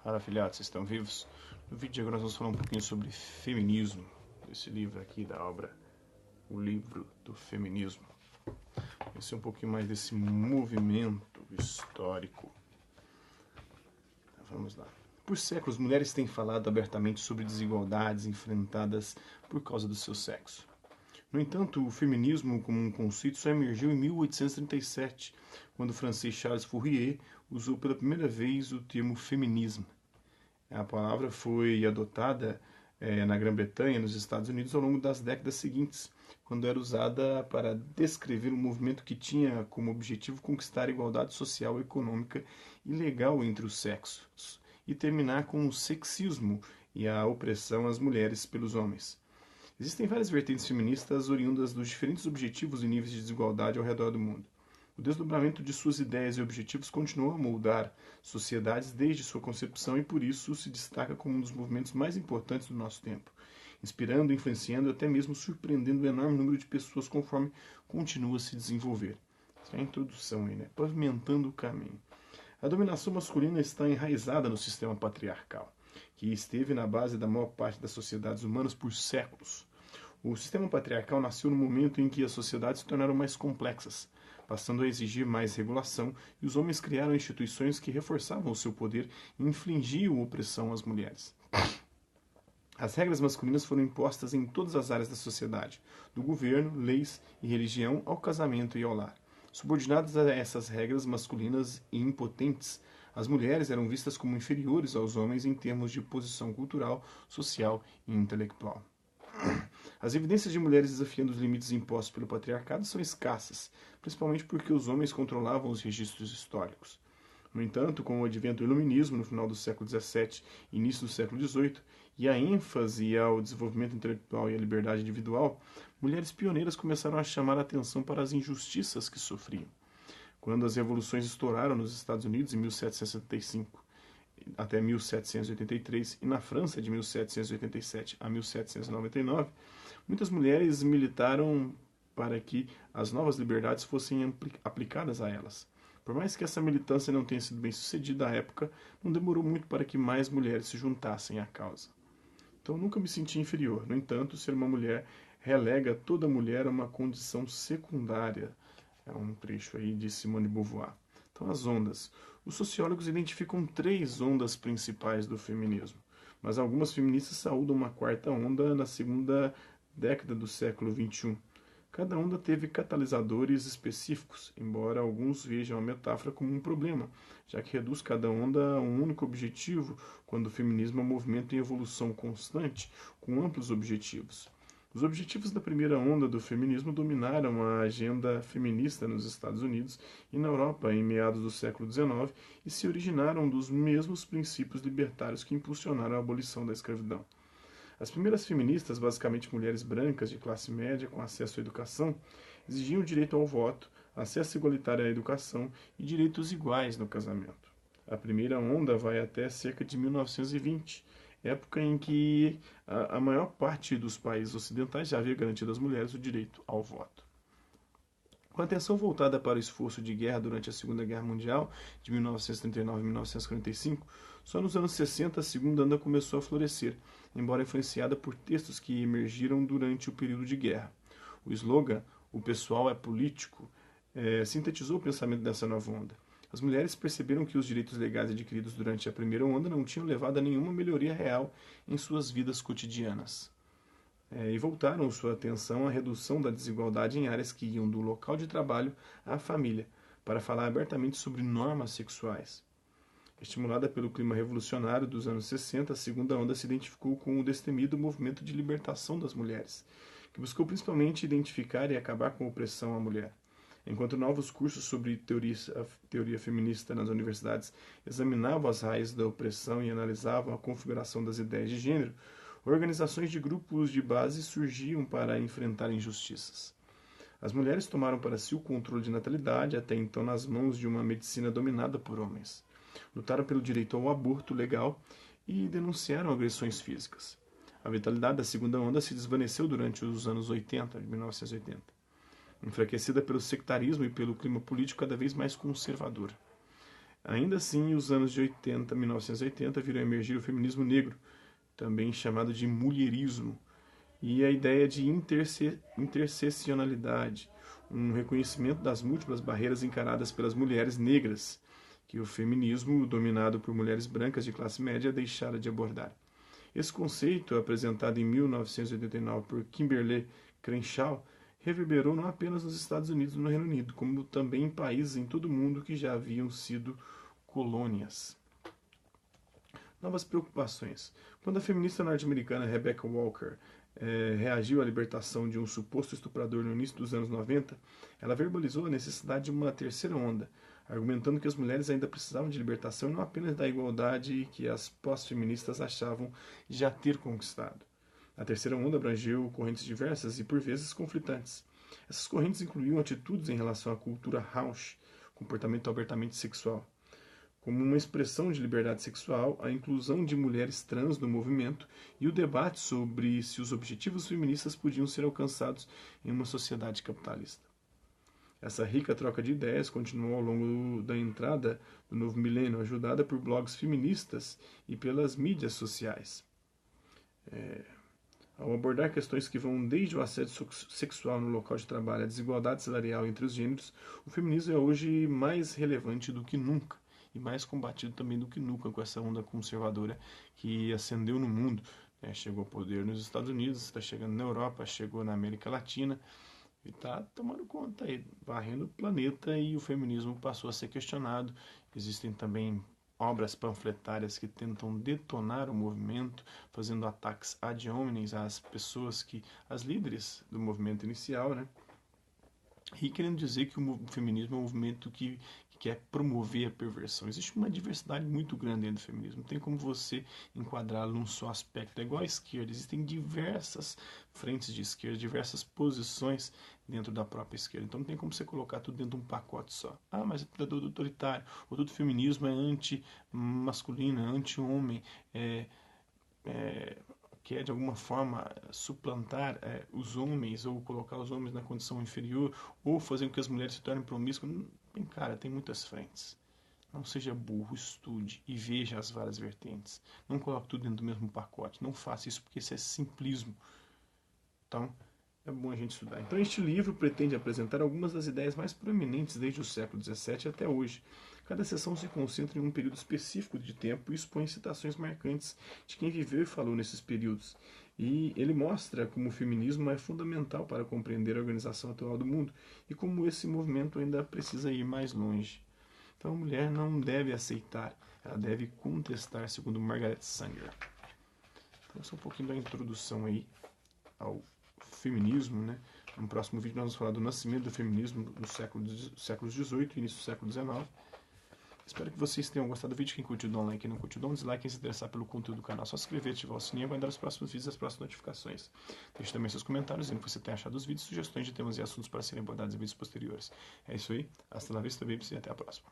Fala, filhotes, vocês estão vivos? No vídeo de agora nós vamos falar um pouquinho sobre feminismo, esse livro aqui da obra O Livro do Feminismo. Esse é um pouquinho mais desse movimento histórico. Vamos lá. Por séculos, mulheres têm falado abertamente sobre desigualdades enfrentadas por causa do seu sexo. No entanto, o feminismo como um conceito só emergiu em 1837, quando o francês Charles Fourier usou pela primeira vez o termo feminismo. A palavra foi adotada na Grã-Bretanha e nos Estados Unidos ao longo das décadas seguintes, quando era usada para descrever um movimento que tinha como objetivo conquistar a igualdade social, econômica e legal entre os sexos e terminar com o sexismo e a opressão às mulheres pelos homens. Existem várias vertentes feministas oriundas dos diferentes objetivos e níveis de desigualdade ao redor do mundo. O desdobramento de suas ideias e objetivos continuou a moldar sociedades desde sua concepção e por isso se destaca como um dos movimentos mais importantes do nosso tempo, inspirando, influenciando e até mesmo surpreendendo o enorme número de pessoas conforme continua a se desenvolver. Essa é a introdução aí, né? Pavimentando o caminho. A dominação masculina está enraizada no sistema patriarcal, que esteve na base da maior parte das sociedades humanas por séculos. O sistema patriarcal nasceu no momento em que as sociedades se tornaram mais complexas, passando a exigir mais regulação, e os homens criaram instituições que reforçavam o seu poder e infligiam opressão às mulheres. As regras masculinas foram impostas em todas as áreas da sociedade, do governo, leis e religião ao casamento e ao lar. Subordinadas a essas regras masculinas e impotentes, as mulheres eram vistas como inferiores aos homens em termos de posição cultural, social e intelectual. As evidências de mulheres desafiando os limites impostos pelo patriarcado são escassas, principalmente porque os homens controlavam os registros históricos. No entanto, com o advento do iluminismo no final do século XVII e início do século XVIII, e a ênfase ao desenvolvimento intelectual e à liberdade individual, mulheres pioneiras começaram a chamar a atenção para as injustiças que sofriam. Quando as revoluções estouraram nos Estados Unidos em 1765 até 1783 e na França de 1787 a 1799, muitas mulheres militaram para que as novas liberdades fossem aplicadas a elas. Por mais que essa militância não tenha sido bem sucedida à época, não demorou muito para que mais mulheres se juntassem à causa. Então nunca me senti inferior. No entanto, ser uma mulher relega toda mulher a uma condição secundária. É um trecho aí de Simone de Beauvoir. Então, as ondas. Os sociólogos identificam 3 ondas principais do feminismo, mas algumas feministas saúdam uma 4ª onda na segunda década do século XXI. Cada onda teve catalisadores específicos, embora alguns vejam a metáfora como um problema, já que reduz cada onda a um único objetivo, quando o feminismo é um movimento em evolução constante, com amplos objetivos. Os objetivos da primeira onda do feminismo dominaram a agenda feminista nos Estados Unidos e na Europa em meados do século XIX e se originaram dos mesmos princípios libertários que impulsionaram a abolição da escravidão. As primeiras feministas, basicamente mulheres brancas de classe média com acesso à educação, exigiam o direito ao voto, acesso igualitário à educação e direitos iguais no casamento. A primeira onda vai até cerca de 1920, época em que a maior parte dos países ocidentais já havia garantido às mulheres o direito ao voto. Com a atenção voltada para o esforço de guerra durante a Segunda Guerra Mundial, de 1939 a 1945, só nos anos 60 a segunda onda começou a florescer, embora influenciada por textos que emergiram durante o período de guerra. O slogan "O pessoal é político" sintetizou o pensamento dessa nova onda. As mulheres perceberam que os direitos legais adquiridos durante a primeira onda não tinham levado a nenhuma melhoria real em suas vidas cotidianas. E voltaram sua atenção à redução da desigualdade em áreas que iam do local de trabalho à família, para falar abertamente sobre normas sexuais. Estimulada pelo clima revolucionário dos anos 60, a segunda onda se identificou com o destemido movimento de libertação das mulheres, que buscou principalmente identificar e acabar com a opressão à mulher. Enquanto novos cursos sobre teoria feminista nas universidades examinavam as raízes da opressão e analisavam a configuração das ideias de gênero, organizações de grupos de base surgiam para enfrentar injustiças. As mulheres tomaram para si o controle de natalidade, até então nas mãos de uma medicina dominada por homens. Lutaram pelo direito ao aborto legal e denunciaram agressões físicas. A vitalidade da segunda onda se desvaneceu durante os anos 80, de 1980. Enfraquecida pelo sectarismo e pelo clima político cada vez mais conservador. Ainda assim, os anos de 1980 viram emergir o feminismo negro, também chamado de mulherismo, e a ideia de interseccionalidade, um reconhecimento das múltiplas barreiras encaradas pelas mulheres negras, que o feminismo, dominado por mulheres brancas de classe média, deixara de abordar. Esse conceito, apresentado em 1989 por Kimberlé Crenshaw, reverberou não apenas nos Estados Unidos e no Reino Unido, como também em países em todo o mundo que já haviam sido colônias. Novas preocupações. Quando a feminista norte-americana Rebecca Walker reagiu à libertação de um suposto estuprador no início dos anos 90, ela verbalizou a necessidade de uma terceira onda, argumentando que as mulheres ainda precisavam de libertação e não apenas da igualdade que as pós-feministas achavam já ter conquistado. A terceira onda abrangeu correntes diversas e, por vezes, conflitantes. Essas correntes incluíam atitudes em relação à cultura rausch, comportamento abertamente sexual, como uma expressão de liberdade sexual, a inclusão de mulheres trans no movimento e o debate sobre se os objetivos feministas podiam ser alcançados em uma sociedade capitalista. Essa rica troca de ideias continuou ao longo da entrada do novo milênio, ajudada por blogs feministas e pelas mídias sociais. Ao abordar questões que vão desde o assédio sexual no local de trabalho à desigualdade salarial entre os gêneros, o feminismo é hoje mais relevante do que nunca e mais combatido também do que nunca com essa onda conservadora que ascendeu no mundo. Chegou ao poder nos Estados Unidos, está chegando na Europa, chegou na América Latina e está tomando conta aí, varrendo o planeta, e o feminismo passou a ser questionado. Existem também obras panfletárias que tentam detonar o movimento, fazendo ataques ad hominem às pessoas as líderes do movimento inicial, né? E querendo dizer que o feminismo é um movimento que quer promover a perversão. Existe uma diversidade muito grande dentro do feminismo. Não tem como você enquadrá-lo num só aspecto. É igual à esquerda. Existem diversas frentes de esquerda, diversas posições dentro da própria esquerda. Então não tem como você colocar tudo dentro de um pacote só. Ah, mas é tudo autoritário. Ou todo feminismo é anti-masculino, é anti-homem, quer de alguma forma suplantar os homens, ou colocar os homens na condição inferior, ou fazer com que as mulheres se tornem promíscuas. Bem, cara, tem muitas frentes. Não seja burro, estude e veja as várias vertentes. Não coloque tudo dentro do mesmo pacote. Não faça isso, porque isso é simplismo. Então, é bom a gente estudar. Então, este livro pretende apresentar algumas das ideias mais proeminentes desde o século XVII até hoje. Cada sessão se concentra em um período específico de tempo e expõe citações marcantes de quem viveu e falou nesses períodos. E ele mostra como o feminismo é fundamental para compreender a organização atual do mundo e como esse movimento ainda precisa ir mais longe. Então a mulher não deve aceitar, ela deve contestar, segundo Margaret Sanger. Então essa é um pouquinho da introdução aí ao feminismo, né? No próximo vídeo nós vamos falar do nascimento do feminismo no século XVIII e início do século XIX. Espero que vocês tenham gostado do vídeo. Quem curtiu, dá um like. Quem não curtiu, dá um dislike. Quem se interessar pelo conteúdo do canal, só se inscrever, ativar o sininho e aguardar os próximos vídeos e as próximas notificações. Deixe também seus comentários dizendo o que você tem achado dos vídeos, sugestões de temas e assuntos para serem abordados em vídeos posteriores. É isso aí. Hasta la vista, babies, e até a próxima.